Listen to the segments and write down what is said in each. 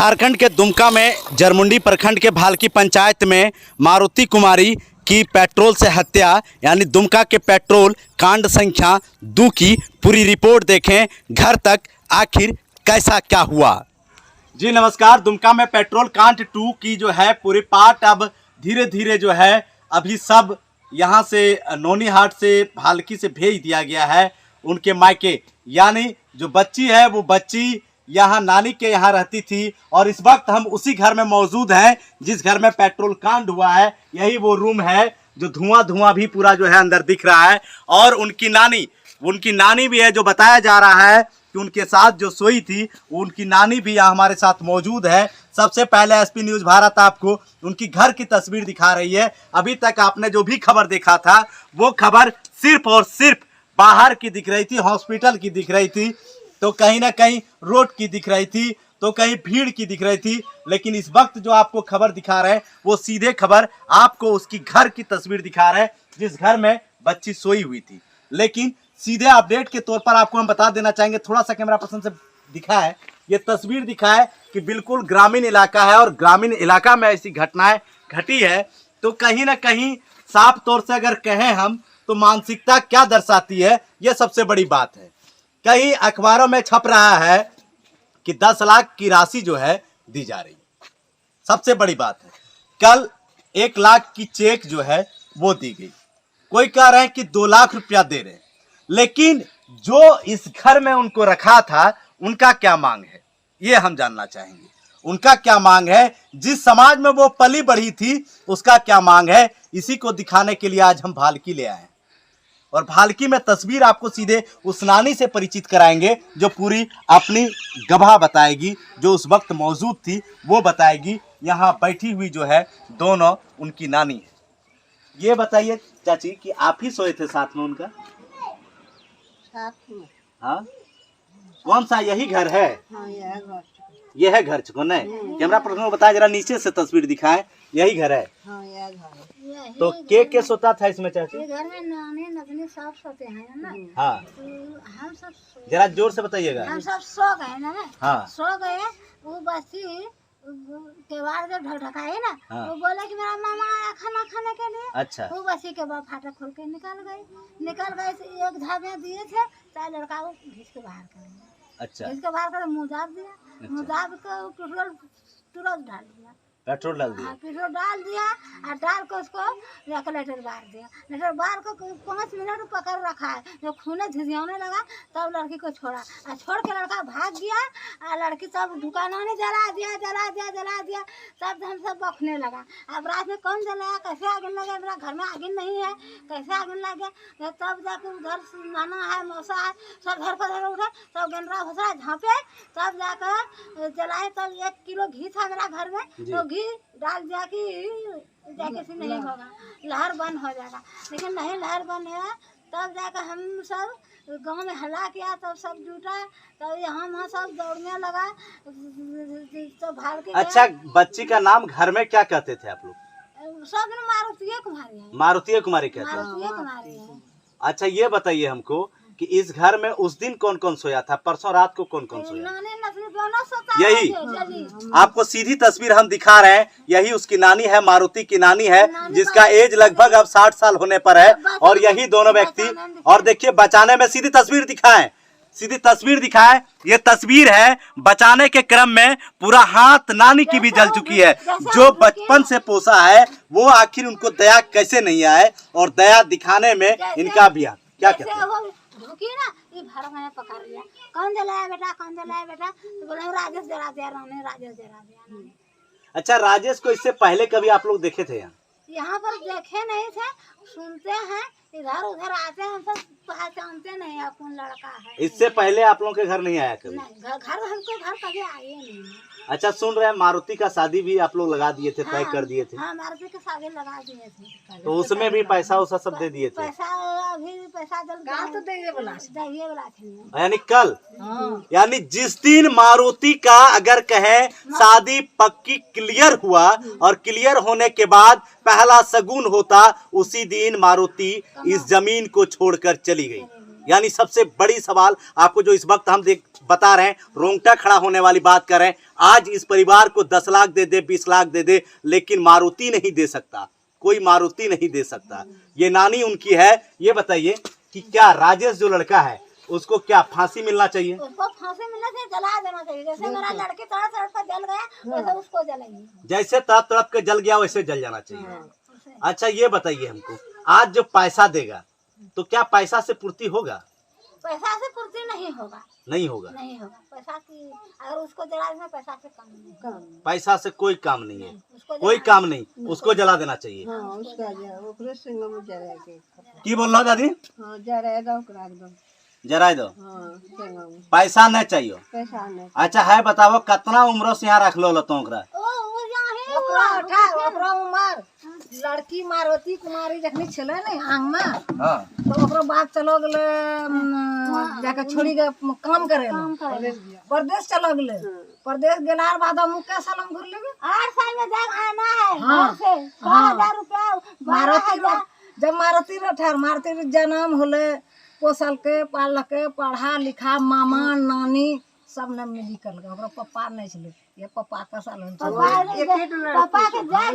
झारखंड के दुमका में जरमुंडी प्रखंड के भालकी पंचायत में मारुति कुमारी की पेट्रोल से हत्या यानी दुमका के पेट्रोल कांड संख्या 2 की पूरी रिपोर्ट देखें घर तक आखिर कैसा क्या हुआ। जी नमस्कार। दुमका में पेट्रोल कांड 2 की जो है पूरी पार्ट अब धीरे धीरे जो है अभी सब यहाँ से नौनीहाट से भालकी से भेज दिया गया है उनके मायके। यानी जो बच्ची है वो बच्ची यहाँ नानी के यहाँ रहती थी और इस वक्त हम उसी घर में मौजूद हैं जिस घर में पेट्रोल कांड हुआ है। यही वो रूम है जो धुआं भी पूरा जो है अंदर दिख रहा है। और उनकी नानी भी है जो बताया जा रहा है कि उनके साथ जो सोई थी उनकी नानी भी यहाँ हमारे साथ मौजूद है। सबसे पहले एसपी न्यूज़ भारत आपको उनकी घर की तस्वीर दिखा रही है। अभी तक आपने जो भी खबर देखा था वो खबर सिर्फ और सिर्फ बाहर की दिख रही थी, हॉस्पिटल की दिख रही थी, तो कहीं ना कहीं रोड की दिख रही थी, तो कहीं भीड़ की दिख रही थी। लेकिन इस वक्त जो आपको खबर दिखा रहे हैं वो सीधे खबर आपको उसकी घर की तस्वीर दिखा रहे हैं जिस घर में बच्ची सोई हुई थी। लेकिन सीधे अपडेट के तौर पर आपको हम बता देना चाहेंगे, थोड़ा सा कैमरा पर्सन से दिखा है, ये तस्वीर दिखा है कि बिल्कुल ग्रामीण इलाका है और ग्रामीण इलाका में ऐसी घटनाएं घटी है। तो कहीं ना कहीं साफ तौर से अगर कहें हम तो मानसिकता क्या दर्शाती है ये सबसे बड़ी बात है। कई अखबारों में छप रहा है कि 10 लाख की राशि जो है दी जा रही है। सबसे बड़ी बात है कल 1 लाख की चेक जो है वो दी गई। कोई कह रहे हैं कि 2 लाख रुपया दे रहे हैं। लेकिन जो इस घर में उनको रखा था उनका क्या मांग है ये हम जानना चाहेंगे। उनका क्या मांग है, जिस समाज में वो पली बढ़ी थी उसका क्या मांग है, इसी को दिखाने के लिए आज हम भालकी ले आए हैं। और भालकी में तस्वीर आपको सीधे उस नानी से परिचित कराएंगे जो पूरी अपनी गवाह बताएगी, जो उस वक्त मौजूद थी वो बताएगी। यहाँ बैठी हुई जो है दोनों उनकी नानी है। ये बताइए चाची कि आप ही सोए थे साथ में उनका? हाँ, कौन सा यही घर है? हाँ, ये है घर चुको नहीं? कैमरा पर्सन को बताया जरा, नीचे से तस्वीर दिखाएं। यही घर है। हाँ, यह घर है। तो के सोता था इसमें चाची? ये घर में नानी नगनी सब सोते हैं ना। हाँ, तो हम सब जरा जोर से बताइएगा। हम सब सो गए ना। हाँ, सो गए। वो बच्ची केवाड़ जब ढकढकाए ना, हाँ। वो बोले कि मेरा मामा आया खाना खाने के लिए। अच्छा। वो बच्ची के बाद फाटक खोल के निकल गए तो एक झाबिया दिए थे, चाहे लड़का को घींच के बाहर कर दिया। अच्छा। घींच के बाहर कर मुँह दाब दिया। अच्छा। मुँह दाब के पेट्रोल तुरंत डाल दिया। पेट्रोल डाल दिया? हाँ, पेट्रोल डाल दिया और डाल के उसको जाकर लेटर बार दिया। लेटर बार को 5 मिनट पकड़ रखा है। जब खूने झिझियाने लगा तब लड़की को छोड़ा और छोड़ के लड़का भाग गया। और लड़की सब दुकानों ने जला दिया। तब हम सब बखने लगा। अब रात में कौन जलाया, कैसे आग लगा, मेरा घर में आग नहीं है, कैसे आग लग गया। तब जाके उधर नाना है, मौसा है, सब घर पर उठे, सब गनरा भसरा झाँपे, तब जाकर जलाए। तब 1 किलो घी था मेरा घर में, तो घी डाल दिया कि जाके से नहीं होगा, लहर बंद हो जाएगा। लेकिन नहीं लहर बंद है। तब जाकर हम सब गांव में हल्ला किया, तब सब जुटा, तब यहाँ वहाँ सब दौड़ने लगा, तो भाग के। अच्छा, बच्ची का नाम घर में क्या कहते थे आप लोग? सब दिन मारुति कुमारी है। मारुति कुमारी कहते हैं। मारुति कुमारी है। अच्छा, ये बताइए हमको कि इस घर में उस दिन कौन कौन सोया था? परसों रात को कौन कौन सोया? नानी नसली दोनों सोता यही है। आपको सीधी तस्वीर हम दिखा रहे हैं। यही उसकी नानी है, मारुति की नानी है, जिसका एज लगभग अब 60 साल होने पर है। और यही दोनों व्यक्ति, और देखिए बचाने में सीधी तस्वीर दिखाएं। ये तस्वीर है बचाने के क्रम में पूरा हाथ नानी की भी जल चुकी है। जो बचपन से पोसा है वो आखिर उनको दया कैसे नहीं आए, और दया दिखाने में इनका अभियान क्या कहते हैं? धोखी ना, ये भर मैंने पकड़ लिया। कौन जलाया बेटा? तो बोले राजेश जला दिया। राजेश जला दिया। अच्छा, राजेश को इससे पहले कभी आप लोग देखे थे यहाँ पर देखे नहीं थे, सुनते हैं, इधर उधर आते हैं, हम सब पहचानते नहीं है कौन लड़का है। इससे पहले आप लोगों के घर नहीं आया कभी? नहीं, घर हमको घर कभी आए नहीं। अच्छा, सुन रहे हैं मारुति का शादी भी आप लोग लगा दिए थे, तय कर दिए थे? हाँ, मारुति के शादी लगा दिए थे। तो उसमें भी पैसा उसा सब दे दिए थे? पैसा अभी पैसा तो दे वाला थे। यानी कल, यानी जिस दिन मारुति का अगर कहें शादी पक्की क्लियर हुआ और क्लियर होने के बाद पहला शगुन होता, उसी दिन मारुति इस जमीन को छोड़कर चली गई। यानी सबसे बड़ी सवाल आपको जो इस वक्त हम बता रहे हैं, रोंगटा खड़ा होने वाली बात कर रहे हैं। आज इस परिवार को 10 लाख दे दे, 20 लाख दे दे, लेकिन मारुति नहीं दे सकता, कोई मारुति नहीं दे सकता। ये नानी उनकी है। ये बताइए कि क्या राजेश जो लड़का है उसको क्या फांसी मिलना चाहिए? उसको फांसी मिलने से जला देना चाहिए। जैसे मेरा लड़की तड़प तड़प कर जल गया वैसे उसको जलेंगे। जैसे तड़प तड़प के जल गया वैसे जल जाना चाहिए। अच्छा ये बताइए हमको, आज जो पैसा देगा तो क्या पैसा से पूर्ति होगा? पैसा से पूर्ति नहीं होगा। नहीं होगा। नहीं होगा। पैसा की अगर उसको जला देना, पैसा से कम नहीं। पैसा से कोई काम नहीं है, उसको कोई काम नहीं, उसको जला देना चाहिए। की बोल रहा दादी? जराए दो, पैसा नहीं चाहिए। अच्छा है बताओ कितना उम्र से यहाँ रख लो तोकरा? लड़की मारुति कुमारी जखनी छले ने आंग में, तो ओकरो बाप चलो गेले जाके छोड़ी के काम करे परदेश चलो गेले। परदेश गेलार बाद हम के साल हम घुर लेबे 8 साल में जाग आना है घर से 6000 रुपया मारुति। जब मारुति रे ठहर मारुति रे जन्म होले, पोसल के पाल के पढ़ा लिखा मामा नानी सब ने मेडिकल का। ओकरा पप्पा नहीं छले, ये पप्पा का साल पापा के जाग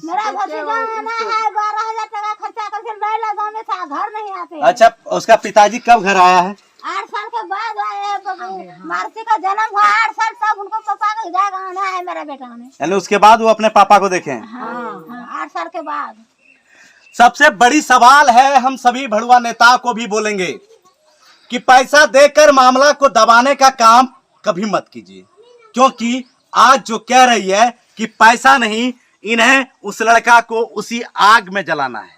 मेरा भतीजा आना है 12000 टका खर्चा करके लाइला गांव में था, घर नहीं आते। अच्छा उसका पिताजी कब घर आया है? 8 साल के बाद आए बाबू। मारुति का जन्म हुआ 8 साल तब उनको पापा का जाग आना है मेरा बेटा ने। यानी उसके बाद वो अपने पापा को देखे? हाँ 8 साल के बाद। सबसे बड़ी सवाल है, हम सभी भड़ुआ नेता को भी बोलेंगे कि पैसा देकर मामला को दबाने का काम कभी मत कीजिए, क्योंकि आज जो कह रही है कि पैसा नहीं, इन्हें उस लड़का को उसी आग में जलाना है।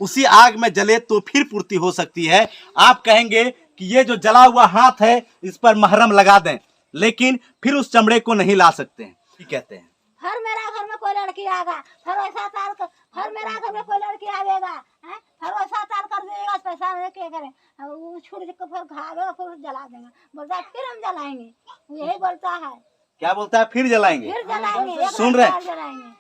उसी आग में जले तो फिर पूर्ति हो सकती है। आप कहेंगे कि ये जो जला हुआ हाथ है इस पर महरम लगा दें, लेकिन फिर उस चमड़े को नहीं ला सकते हैं। कहते हैं हर मेरा घर में कोई लड़की आएगा, हर वैसा तार कर, हर मेरा घर में कोई लड़की आवेगा, हर वैसा तार कर देगा, पैसा में क्या करें, वो छूट के फिर खाएगा फिर जला देंगे। बोलता है फिर हम जलाएंगे, यही बोलता है। क्या बोलता है? फिर जलाएंगे, फिर जलाएंगे। सुन रहे?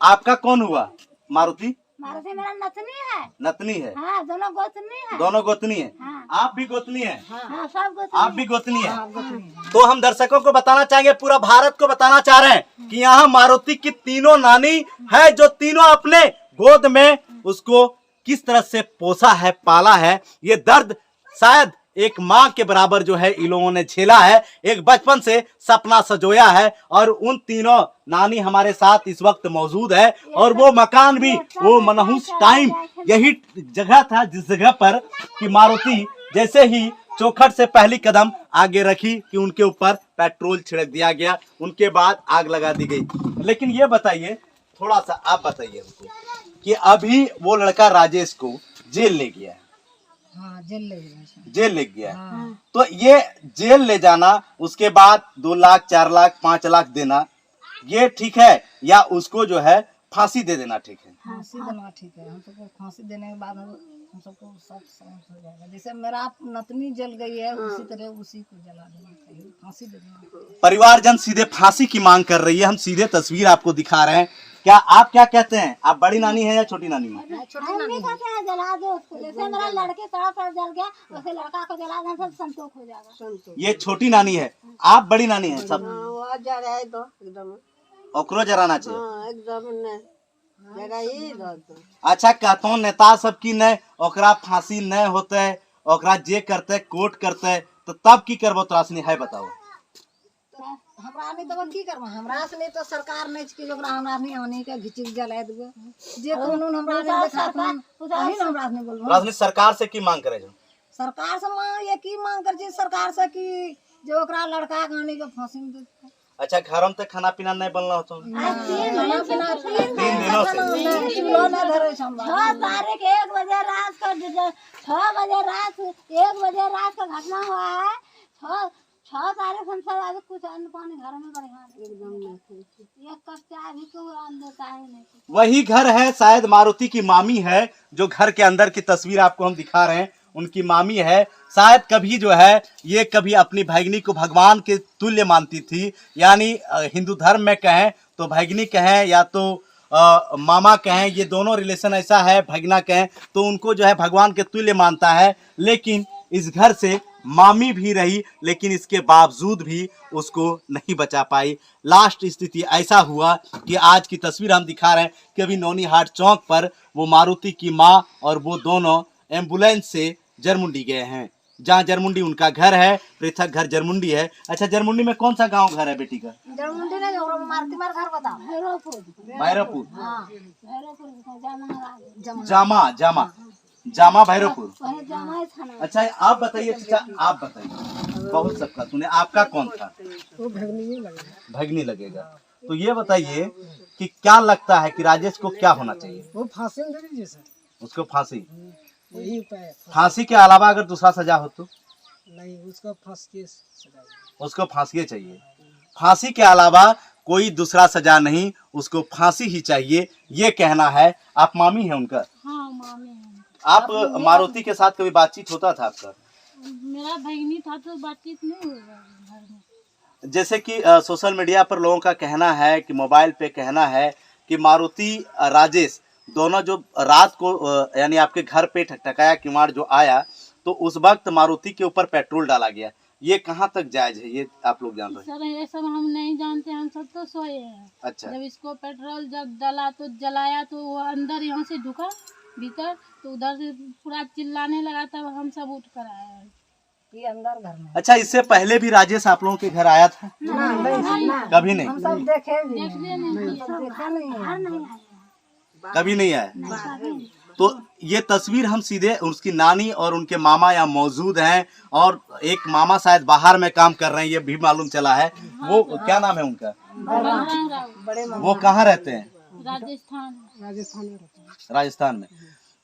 आपका कौन हुआ? मारुति? मारुति मेरा नतनी है। नतनी है? हाँ दोनों गोतनी है। दोनों गोतनी है। हाँ। आप भी गोतनी है? हाँ सब गोतनी। आप भी गोतनी है? तो हम दर्शकों को बताना चाहेंगे, पूरा भारत को बताना चाह रहे हैं कि यहाँ मारुति की तीनों नानी है, जो तीनों अपने गोद में उसको किस तरह से पोसा है, पाला है। ये दर्द शायद एक माँ के बराबर जो है इन लोगों ने झेला है, एक बचपन से सपना सजोया है। और उन तीनों नानी हमारे साथ इस वक्त मौजूद है, और वो मकान भी, वो मनहूस टाइम यही जगह था जिस जगह पर कि मारुति जैसे ही चौखट से पहली कदम आगे रखी कि उनके ऊपर पेट्रोल छिड़क दिया गया, उनके बाद आग लगा दी गई। लेकिन ये बताइए, थोड़ा सा आप बताइए हमको कि अभी वो लड़का राजेश को जेल ले गया है। हाँ जेल ले गया। जेल ले गया है। तो ये जेल ले जाना, उसके बाद 2 लाख 4 लाख 5 लाख देना, ये ठीक है या उसको जो है फांसी दे देना ठीक है? फांसी देना ठीक है। हम सबको फांसी देने के बाद हम सबको सब समझ हो जाएगा। जैसे मेरा नतनी जल गई है उसी तरह उसी को जला देना चाहिए, फांसी दे देना। परिवारजन सीधे फांसी की मांग कर रही है। हम सीधे तस्वीर आपको दिखा रहे हैं। क्या आप क्या कहते हैं? आप बड़ी नानी है या छोटी नानी में? छोटी नानी कहते हैं जला दो उसको। जैसे मेरा लड़के तड़प जल गया वैसे लड़का को जला देना, सब संतोष हो जाएगा। ये छोटी नानी है, आप बड़ी नानी है। सब ओकरो जराना चाहिए एकदम। अच्छा कहतो नेता सब की नहीं, ओकरा फांसी नहीं होते, ओकरा जे करते कोर्ट करते, तो तब की करबो त्रासनी है बताओ? हमरा नहीं तो की करबो, हमरा से नहीं तो सरकार नहीं कि ओकरा हमरा नहीं आने के घिचिक जला देबो। जे कानून हमरा नहीं देखात हम वही हमरा नहीं बोलबो। त्रासनी सरकार से की मांग करे? सरकार से मांग ये की मांग कर छी सरकार से कि जो ओकरा लड़का के आने के फांसी में दे। अच्छा घरों में खाना पीना नहीं बनना हो तो? 3 दिनों से 6 तारीख 1 बजे रात का 6 बजे रात 1 बजे रात का घटना हुआ है। 6 तारीख हम सब आज कुछ अन्न पानी घर में बढ़िया एकदम एक कप चाय भी कोई अन्न देता है नहीं। वही घर है, शायद मारुति की मामी है, जो घर के अंदर की तस्वीर आपको हम दिखा रहे हैं, उनकी मामी है। शायद कभी जो है ये कभी अपनी भैगनी को भगवान के तुल्य मानती थी, यानी हिंदू धर्म में कहें तो भैगनी कहें या तो मामा कहें, ये दोनों रिलेशन ऐसा है, भगना कहें तो उनको जो है भगवान के तुल्य मानता है। लेकिन इस घर से मामी भी रही, लेकिन इसके बावजूद भी उसको नहीं बचा पाई। लास्ट स्थिति ऐसा हुआ कि आज की तस्वीर हम दिखा रहे हैं कि अभी नौनीहाट चौक पर वो मारुति की माँ और वो दोनों एम्बुलेंस से जरमुंडी गए हैं, जहाँ जरमुंडी उनका घर है, पृथक घर जरमुंडी है। अच्छा, जरमुंडी में कौन सा गांव घर है बेटी का? जरमुंडी नहीं, और मारुति मार घर बताओ। भैरवपुर। भैरवपुर। हाँ, भैरवपुर जामा जामा जामा भैरवपुर। वही जामा ही थाना। अच्छा, आप बताइए चाचा, आप बताइए, बहुत सबका सुने, आपका कौन था? वो भगनी लगेगा। भगनी लगेगा। तो ये बताइए कि क्या लगता है कि राजेश को क्या होना चाहिए? वो फांसी में दे दीजिए सर, उसको फांसी? यही उपाय है। फांसी के अलावा अगर दूसरा सजा हो तो? नहीं, उसका फांसी की सजा है। उसको फांसी चाहिए। फांसी के अलावा कोई दूसरा सजा नहीं, उसको फांसी ही चाहिए, ये कहना है। आप मामी हैं उनका? हाँ, मामी है। आप मारुति के साथ कभी बातचीत होता था आपका? मेरा भगनी था तो बातचीत नहीं होगा घर में। जैसे कि सोशल मीडिया पर लोगों का कहना है कि मोबाइल पे कहना है कि मारुति राजेश दोनों जो रात को यानी आपके घर पे ठकठकाया किवाड़ जो आया, तो उस वक्त मारुति के ऊपर पेट्रोल डाला गया, ये कहाँ तक जायज है, ये आप लोग जानते हैं? सर ये सब हम नहीं जानते, हम सब तो सोए हैं। अच्छा, जब इसको पेट्रोल जब डाला तो जलाया तो वो अंदर यहाँ से ढुका भीतर, तो उधर से पूरा चिल्लाने लगा, तब हम सब उठ कर आए ये अंदर घर में। अच्छा, इससे पहले भी राजेश आप लोगों के घर आया था? कभी नहीं? हम सब देखे नहीं, कभी नहीं आया। तो ये तस्वीर हम सीधे उसकी नानी और उनके मामा यहाँ मौजूद हैं, और एक मामा शायद बाहर में काम कर रहे हैं, ये भी मालूम चला है। वो क्या नाम है उनका? वो कहाँ रहते हैं? राजस्थान में।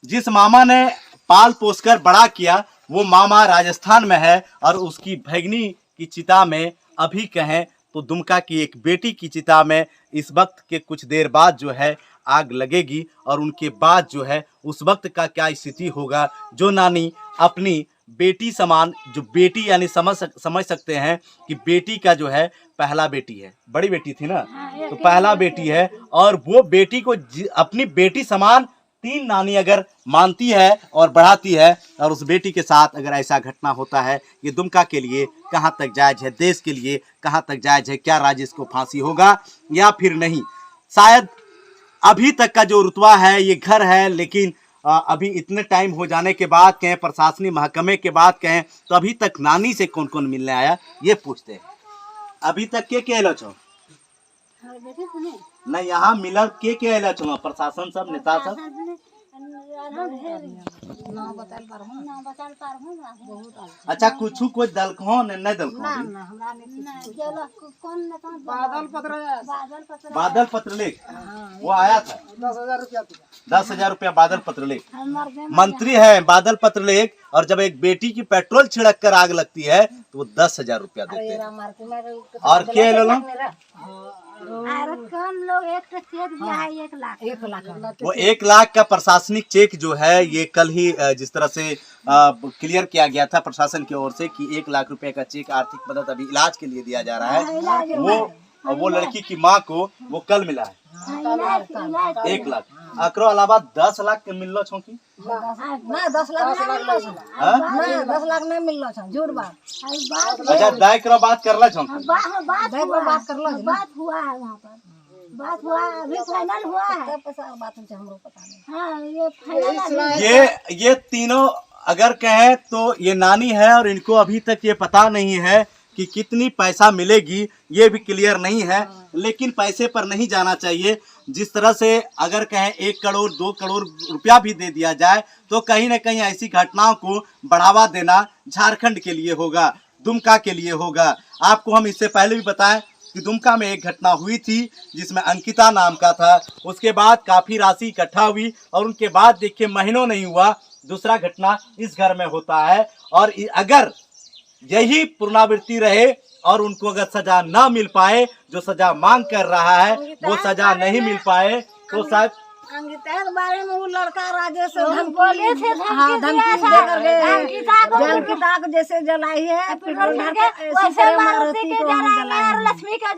जिस मामा ने पाल पोसकर बड़ा किया वो मामा राजस्थान में है, और उसकी भगनी की चिता में अभी कहें तो दुमका की एक बेटी की चिता में इस वक्त के कुछ देर बाद जो है आग लगेगी, और उनके बाद जो है उस वक्त का क्या स्थिति होगा। जो नानी अपनी बेटी समान, जो बेटी यानी समझ सकते हैं कि बेटी का जो है पहला बेटी है, बड़ी बेटी थी ना, तो पहला बेटी है, और वो बेटी को अपनी बेटी समान तीन नानी अगर मानती है और बढ़ाती है, और उस बेटी के साथ अगर ऐसा घटना होता है, ये दुमका के लिए कहाँ तक जायज है, देश के लिए कहाँ तक जायज है? क्या राजेश को फांसी होगा या फिर नहीं? शायद अभी तक का जो रुतबा है ये घर है, लेकिन अभी इतने टाइम हो जाने के बाद कहें, प्रशासनिक महकमे के बाद कहें, तो अभी तक नानी से कौन कौन मिलने आया ये पूछते हैं। अभी तक के अलो छो? नहीं, यहाँ मिलल के अलो छो? प्रशासन सब, नेता सब? अच्छा, कुछ कोई दलखो नहीं दलखो? बादल पत्रलेख वो आया था, 10,000 रुपया बादल पत्रलेख मंत्री है बादल पत्रलेख, और जब एक बेटी की पेट्रोल छिड़क कर आग लगती है तो वो 10,000 रुपया देते हैं। और क्या लो लोग एक चेक दिया है 1 लाख। वो 1 लाख का प्रशासनिक चेक जो है ये कल ही जिस तरह से क्लियर किया गया था प्रशासन की ओर से कि 1 लाख रुपए का चेक आर्थिक मदद अभी इलाज के लिए दिया जा रहा है। वो लड़की की माँ को वो कल मिला है 1 लाख। एकरो अलावा 10 लाख के मिललो छो की? ना 10 लाख नहीं मिललो छो। ना 10 लाख नहीं मिललो छो, झूठ बात। अच्छा, दाय करो बात करला छो? बात करलो, बात हुआ है वहाँ पर, बात हुआ है, अभी फाइनल हुआ है। बात हमरो पता नहीं। हाँ, ये फाइनल। ये तीनों अगर कहें तो ये नानी है, और इनको अभी तक ये पता नहीं है कि कितनी पैसा मिलेगी, ये भी क्लियर नहीं है। लेकिन पैसे पर नहीं जाना चाहिए। जिस तरह से अगर कहें 1 करोड़ 2 करोड़ रुपया भी दे दिया जाए तो कहीं ना कहीं ऐसी घटनाओं को बढ़ावा देना झारखंड के लिए होगा, दुमका के लिए होगा। आपको हम इससे पहले भी बताएं कि दुमका में एक घटना हुई थी जिसमें अंकिता नाम का था, उसके बाद काफ़ी राशि इकट्ठा हुई, और उनके बाद देखिए महीनों नहीं हुआ दूसरा घटना इस घर में होता है। और अगर यही पुनरावृत्ति रहे और उनको अगर सजा ना मिल पाए, जो सजा मांग कर रहा है वो सजा नहीं मिल पाए, तो शायद अंकिता के बारे में वो लड़का राजेश बोले थे अंकिता को जैसे जलाई है पेट्रोल के वैसे मारुति के जलाएंगे और लक्ष्मी का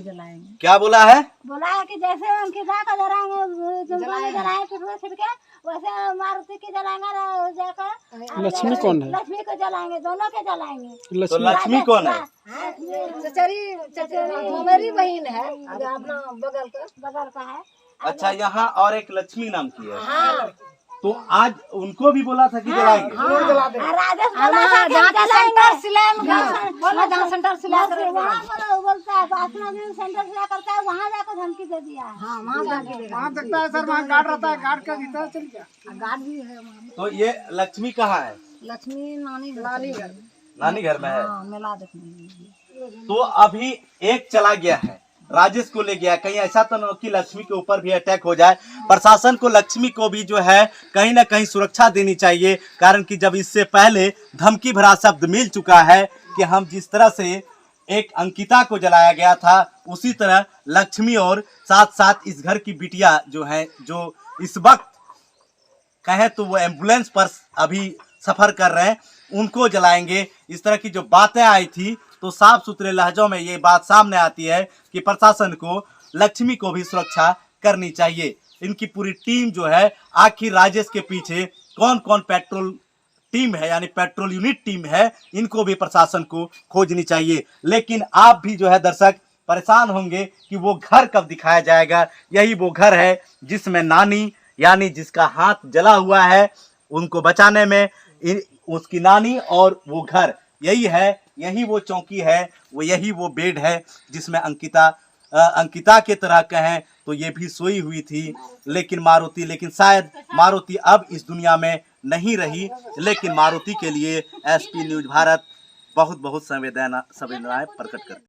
जलाएंगे। क्या बोला है? बोला है कि जैसे अंकिता का जलाएंगे जलाएंगे पेट्रोल छिड़ के वैसे मारुति के जलाएंगे जाकर। लक्ष्मी कौन है? लक्ष्मी को जलाएंगे, दोनों के जलाएंगे। तो लक्ष्मी कौन है? चचेरी मेरी बहन है, अपना बगल का है। अच्छा, यहाँ और एक लक्ष्मी नाम की है। हाँ। तो आज उनको भी बोला था कि जलाएंगे। राजेश बोला था कि सेंटर सिलाई बोला जहाँ सेंटर सिलाई वहाँ पर बोलता है अपना दिन सेंटर सिलाई करता है, वहाँ जाकर धमकी दे दिया है। हाँ, वहाँ देखता है सर, वहाँ गार्ड रहता है, गार्ड का भीतर चल गया। गार्ड भी है। तो ये लक्ष्मी कहाँ है? लक्ष्मी नानी घर नानी घर में है। मेला देखने। तो अभी एक चला गया है, राजेश को ले गया। कहीं ऐसा तो न हो कि लक्ष्मी के ऊपर भी अटैक हो जाए। प्रशासन को लक्ष्मी को भी जो है कहीं ना कहीं सुरक्षा देनी चाहिए, कारण कि जब इससे पहले धमकी भरा शब्द मिल चुका है कि हम जिस तरह से एक अंकिता को जलाया गया था उसी तरह लक्ष्मी और साथ साथ इस घर की बिटिया जो है, जो इस वक्त कहे तो वो एम्बुलेंस पर अभी सफर कर रहे हैं, उनको जलाएंगे। इस तरह की जो बातें आई थी तो साफ सुथरे लहजों में ये बात सामने आती है कि प्रशासन को लक्ष्मी को भी सुरक्षा करनी चाहिए। इनकी पूरी टीम जो है, आखिर राजेश के पीछे कौन कौन पेट्रोल टीम है यानी पेट्रोल यूनिट टीम है, इनको भी प्रशासन को खोजनी चाहिए। लेकिन आप भी जो है दर्शक परेशान होंगे कि वो घर कब दिखाया जाएगा। यही वो घर है जिसमें नानी यानी जिसका हाथ जला हुआ है, उनको बचाने में उसकी नानी और वो घर यही है, यही वो चौकी है, वो यही वो बेड है जिसमें अंकिता के तरह कहें तो ये भी सोई हुई थी। लेकिन शायद मारुति अब इस दुनिया में नहीं रही। लेकिन मारुति के लिए एसपी न्यूज़ भारत बहुत बहुत संवेदनाएं प्रकट करती है।